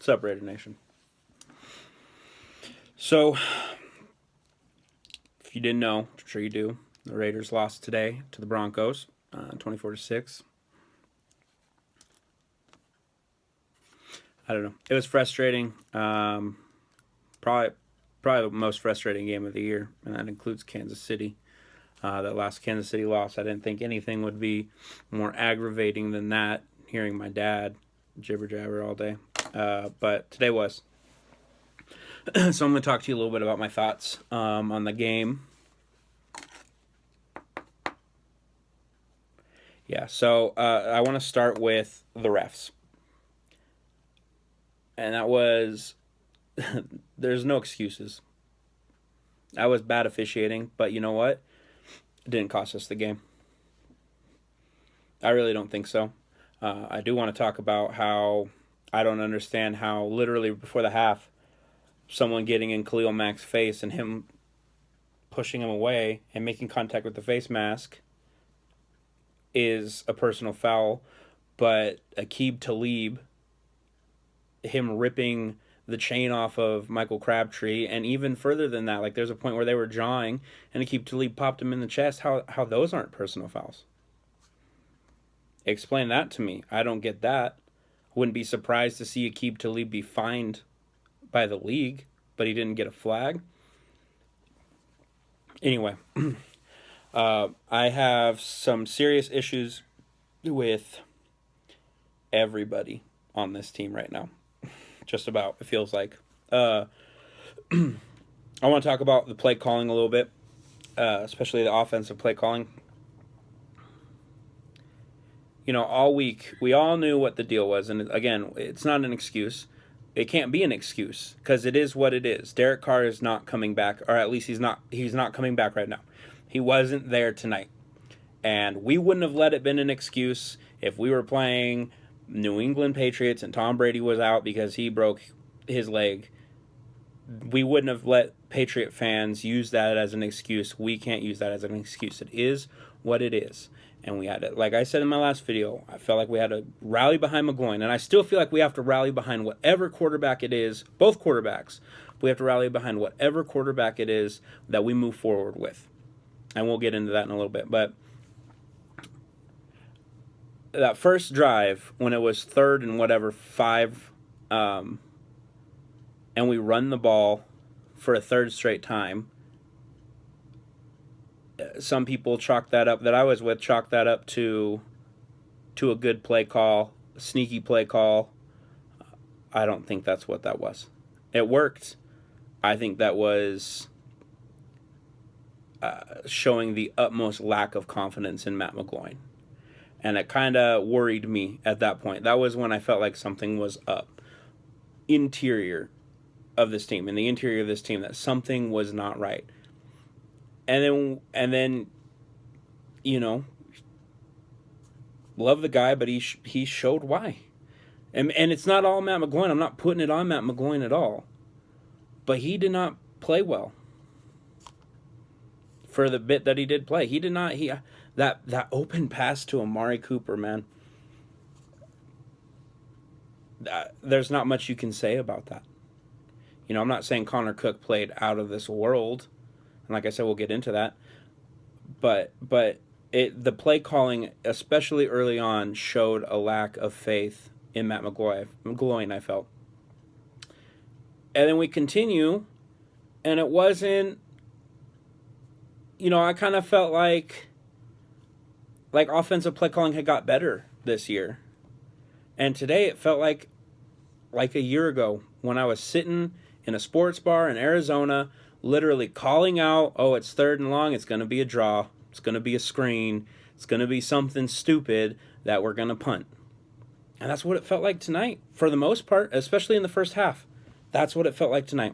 What's up, Raider Nation? So, if you didn't know, I'm sure you do, the Raiders lost today to the Broncos, 24-6. I don't know. It was frustrating. Probably the most frustrating game of the year, and that includes Kansas City. That last Kansas City loss, I didn't think anything would be more aggravating than that, hearing my dad jibber-jabber all day. But today was. So I'm going to talk to you a little bit about my thoughts on the game. Yeah, so I want to start with the refs. And that was, there's no excuses. That was bad officiating, but you know what? It didn't cost us the game. I really don't think so. I do want to talk about how I don't understand how literally before the half, someone getting in Khalil Mack's face and him pushing him away and making contact with the face mask is a personal foul, but Aqib Talib, him ripping the chain off of Michael Crabtree, and even further than that, like there's a point where they were jawing and Aqib Talib popped him in the chest. How those aren't personal fouls? Explain that to me. I don't get that. Wouldn't be surprised to see Aqib Talib be fined by the league, but he didn't get a flag. Anyway, I have some serious issues with everybody on this team right now. Just about, it feels like. I want to talk about the play calling a little bit, especially the offensive play calling. You know, all week, we all knew what the deal was. And again, it's not an excuse. It can't be an excuse because it is what it is. Derek Carr is not coming back, or at least he's not coming back right now. He wasn't there tonight. And we wouldn't have let it been an excuse if we were playing New England Patriots and Tom Brady was out because he broke his leg. We wouldn't have let Patriot fans use that as an excuse. We can't use that as an excuse. It is what it is. And we had to, like I said in my last video, I felt like we had to rally behind McGloin. And I still feel like we have to rally behind whatever quarterback it is, both quarterbacks. We have to rally behind whatever quarterback it is that we move forward with. And we'll get into that in a little bit. But that first drive, when it was 3rd and 5, and we run the ball for a third straight time, some people chalk that up, that I was with, chalk that up to a good play call, a sneaky play call. I don't think that's what that was. It worked. I think that was showing the utmost lack of confidence in Matt McGloin. And it kind of worried me at that point. That was when I felt like something was up. Interior of this team, in the interior of this team, that something was not right. And then, you know, love the guy, but he showed why. And it's not all Matt McGloin. I'm not putting it on Matt McGloin at all. But he did not play well. For the bit that he did play. He did not, that open pass to Amari Cooper, man. There's not much you can say about that. You know, I'm not saying Connor Cook played out of this world. And like I said, we'll get into that. But the play calling, especially early on, showed a lack of faith in Matt McGloin, I felt. And then we continue, and it wasn't, you know, I kind of felt like offensive play calling had got better this year. And today it felt like a year ago when I was sitting in a sports bar in Arizona, literally calling out, oh, it's 3rd and long, it's going to be a draw, it's going to be a screen, it's going to be something stupid that we're going to punt. And that's what it felt like tonight, for the most part, especially in the first half. That's what it felt like tonight.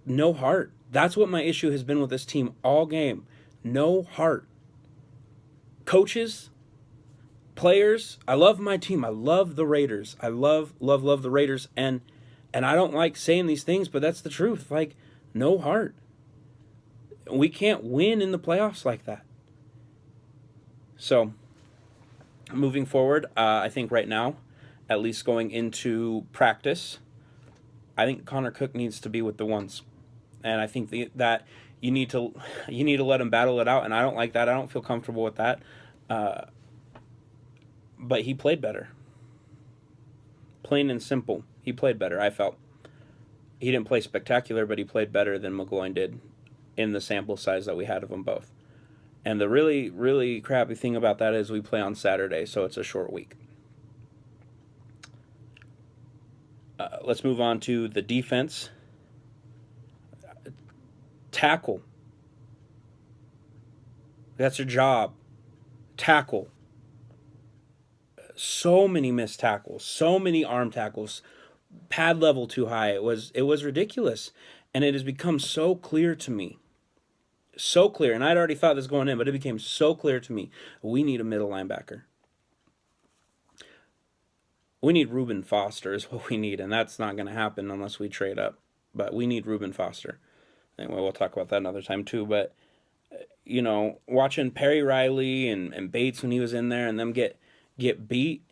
No heart. That's what my issue has been with this team all game. No heart. Coaches, players, I love my team. I love the Raiders. I love the Raiders. And I don't like saying these things, but that's the truth. Like, no heart. We can't win in the playoffs like that. So, moving forward, I think right now, at least going into practice. I think Connor Cook needs to be with the ones, and I think that you need to let him battle it out. And I don't like that. I don't feel comfortable with that. Uh, but he played better, plain and simple. He played better. I felt he didn't play spectacular, but he played better than McGloin did in the sample size that we had of them both. And the really, really crappy thing about that is we play on Saturday, so it's a short week. Let's move on to the defense. Tackle. That's your job. Tackle. So many missed tackles, so many arm tackles, pad level too high. It was ridiculous, and it has become so clear to me, so clear. And I'd already thought this going in, but it became so clear to me. We need a middle linebacker. We need Reuben Foster is what we need, and that's not going to happen unless we trade up. But we need Reuben Foster. Anyway, we'll talk about that another time too. But watching Perry Riley and Bates when he was in there, and them get beat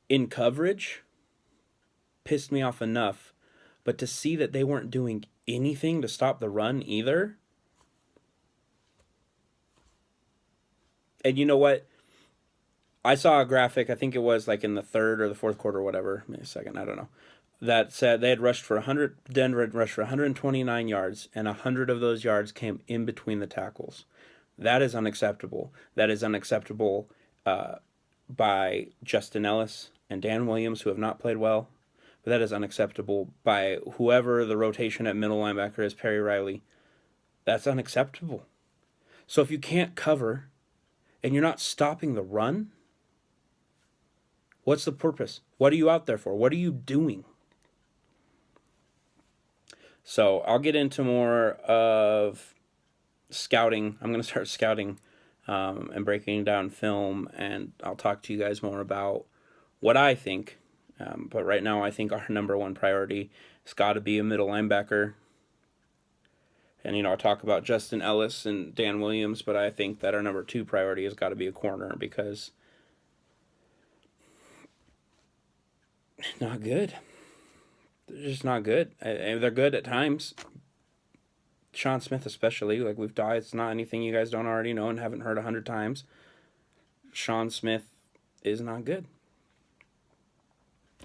in coverage pissed me off enough. But to see that they weren't doing anything to stop the run either. And you know what? I saw a graphic, I think it was like in the third or the fourth quarter or whatever, maybe a second, I don't know, that said they had rushed for 100, Denver had rushed for 129 yards, and 100 of those yards came in between the tackles. That is unacceptable. That is unacceptable by Justin Ellis and Dan Williams, who have not played well. But that is unacceptable by whoever the rotation at middle linebacker is, Perry Riley. That's unacceptable. So if you can't cover and you're not stopping the run, what's the purpose? What are you out there for? What are you doing? So I'll get into more of scouting. I'm going to start scouting and breaking down film, and I'll talk to you guys more about what I think. But right now I think our number one priority has got to be a middle linebacker. And, I'll talk about Justin Ellis and Dan Williams, but I think that our number two priority has got to be a corner because not good. They're just not good. They're good at times. Sean Smith especially, like we've died. It's not anything you guys don't already know and haven't heard 100 times. Sean Smith is not good.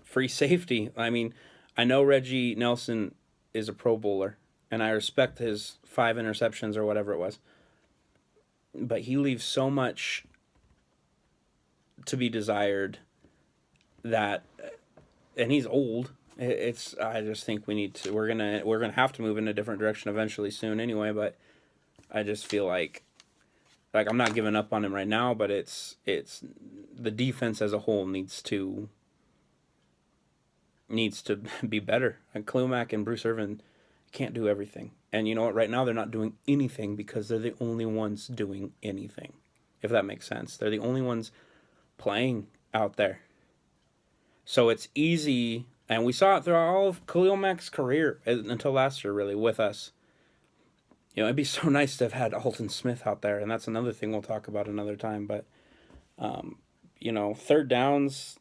Free safety. I mean, I know Reggie Nelson is a Pro Bowler, and I respect his 5 interceptions or whatever it was. But he leaves so much to be desired that, and he's old. I just think we need to. We're gonna have to move in a different direction eventually soon anyway. But I just feel like I'm not giving up on him right now. But it's the defense as a whole needs to be better. And Klumack and Bruce Irvin can't do everything. And you know what? Right now they're not doing anything because they're the only ones doing anything. If that makes sense, they're the only ones playing out there. So it's easy, and we saw it throughout all of Khalil Mack's career until last year, really, with us. It'd be so nice to have had Alton Smith out there, and that's another thing we'll talk about another time. But, third downs,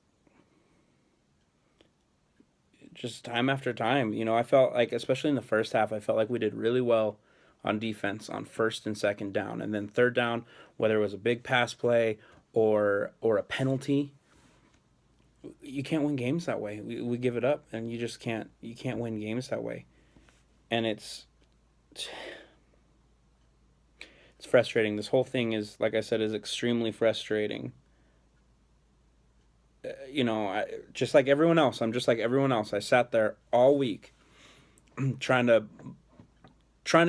just time after time. I felt like, especially in the first half, I felt like we did really well on defense on first and second down. And then third down, whether it was a big pass play or a penalty, you can't win games that way. We give it up, and you can't win games that way. And it's frustrating. This whole thing is, like I said, is extremely frustrating. Just like everyone else. I'm just like everyone else. I sat there all week trying to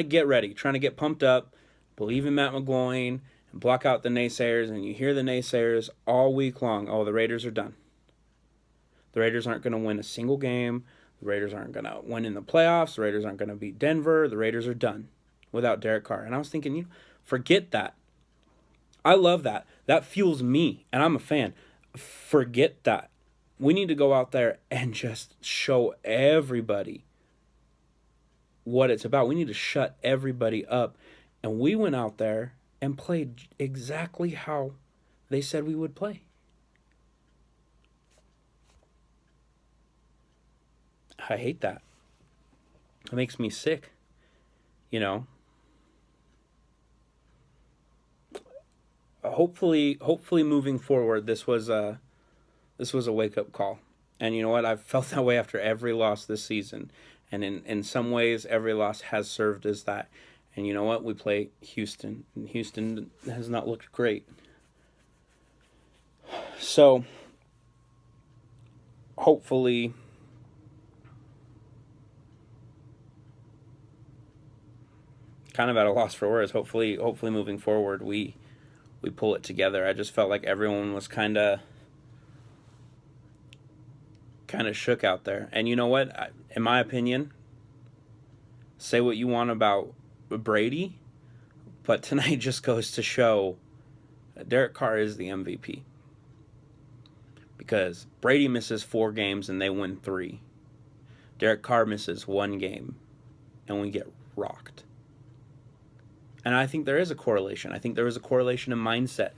get ready, trying to get pumped up, believe in Matt McGloin, and block out the naysayers. And you hear the naysayers all week long. Oh, the Raiders are done. The Raiders aren't going to win a single game. The Raiders aren't going to win in the playoffs. The Raiders aren't going to beat Denver. The Raiders are done without Derek Carr. And I was thinking, forget that. I love that. That fuels me, and I'm a fan. Forget that. We need to go out there and just show everybody what it's about. We need to shut everybody up. And we went out there and played exactly how they said we would play. I hate that. It makes me sick, you know. Hopefully moving forward, this was a wake-up call. And you know what? I've felt that way after every loss this season. And in some ways, every loss has served as that. And you know what? We play Houston. And Houston has not looked great. So, hopefully, kind of at a loss for words, hopefully moving forward, we pull it together. I just felt like everyone was kind of shook out there. And you know what? In my opinion, say what you want about Brady, but tonight just goes to show Derek Carr is the MVP. Because Brady misses 4 games and they win 3. Derek Carr misses 1 game and we get rocked. And I think there is a correlation. I think there is a correlation in mindset.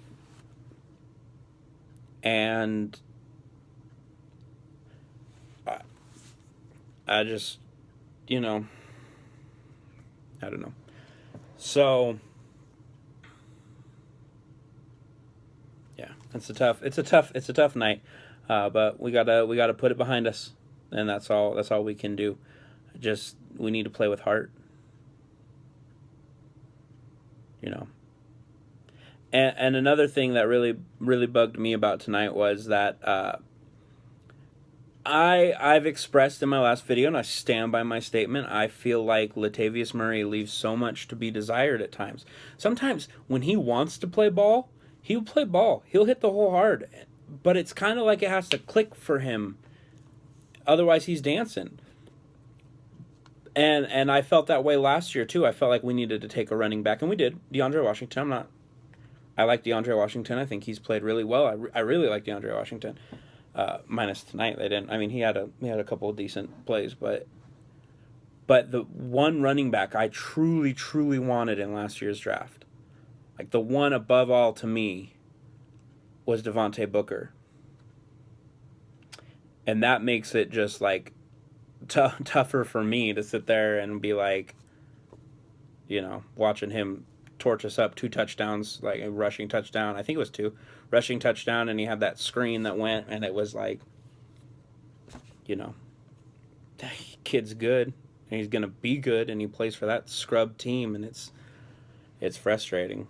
And I just, I don't know. So, yeah, it's a tough night. But we gotta put it behind us, and that's all we can do. We need to play with heart. And another thing that really bugged me about tonight was that I've expressed in my last video, and I stand by my statement, I feel like Latavius Murray leaves so much to be desired at times. Sometimes when he wants to play ball, he'll play ball. He'll hit the hole hard. But it's kind of like it has to click for him. Otherwise, he's dancing. And I felt that way last year, too. I felt like we needed to take a running back, and we did. DeAndre Washington, I like DeAndre Washington. I think he's played really well. I really like DeAndre Washington. Minus tonight, they didn't. I mean, he had a couple of decent plays, but the one running back I truly wanted in last year's draft, like the one above all to me, was Devontae Booker, and that makes it just like tougher for me to sit there and be like, watching him torch us up 2 touchdowns, like a rushing touchdown. I think it was 2 rushing touchdown, and he had that screen that went, and it was like, kid's good, and he's gonna be good, and he plays for that scrub team, and it's frustrating.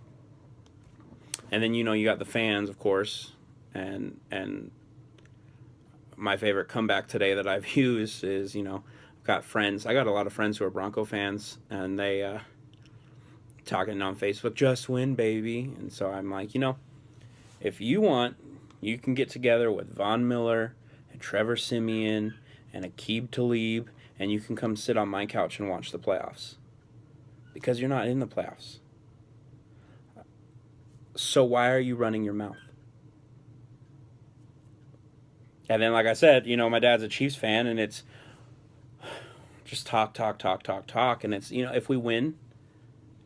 And then you got the fans, of course, and my favorite comeback today that I've used is I got a lot of friends who are Bronco fans, and they talking on Facebook, just win, baby. And so I'm like, if you want, you can get together with Von Miller and Trevor Siemian and Aqib Talib, and you can come sit on my couch and watch the playoffs. Because you're not in the playoffs. So why are you running your mouth? And then, like I said, my dad's a Chiefs fan, and it's just talk. And it's, if we win,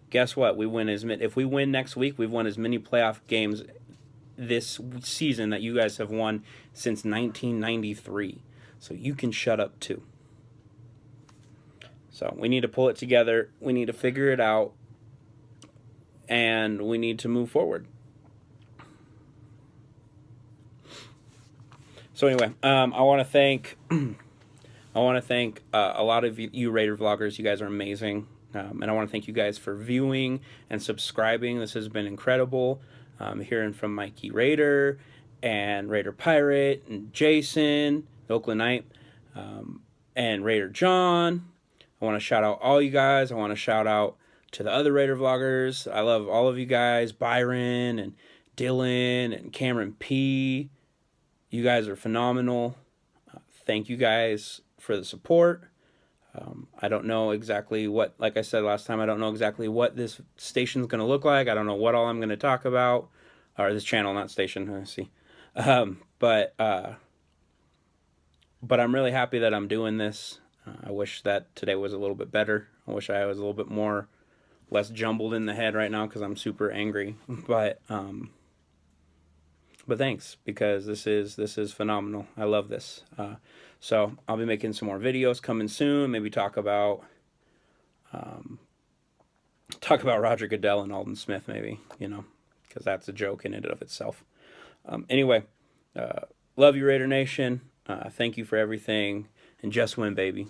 guess what? If we win next week, we've won as many playoff games this season that you guys have won since 1993. So you can shut up too. So we need to pull it together. We need to figure it out. And we need to move forward. So anyway, I want to thank a lot of you Raider vloggers. You guys are amazing. And I want to thank you guys for viewing and subscribing. This has been incredible. Hearing from Mikey Raider and Raider Pirate and Jason, the Oakland Knight, and Raider John. I want to shout out all you guys. I want to shout out to the other Raider vloggers. I love all of you guys, Byron and Dylan and Cameron P. You guys are phenomenal. Thank you guys for the support. I don't know exactly like I said last time, I don't know exactly what this station's going to look like. I don't know what all I'm going to talk about. Or this channel, not station, I see. But I'm really happy that I'm doing this. I wish that today was a little bit better. I wish I was a little bit less jumbled in the head right now because I'm super angry. But But thanks, because this is phenomenal. I love this. So I'll be making some more videos coming soon. Maybe talk about Roger Goodell and Alden Smith, maybe, because that's a joke in and of itself. Anyway, love you, Raider Nation. Thank you for everything, and just win, baby.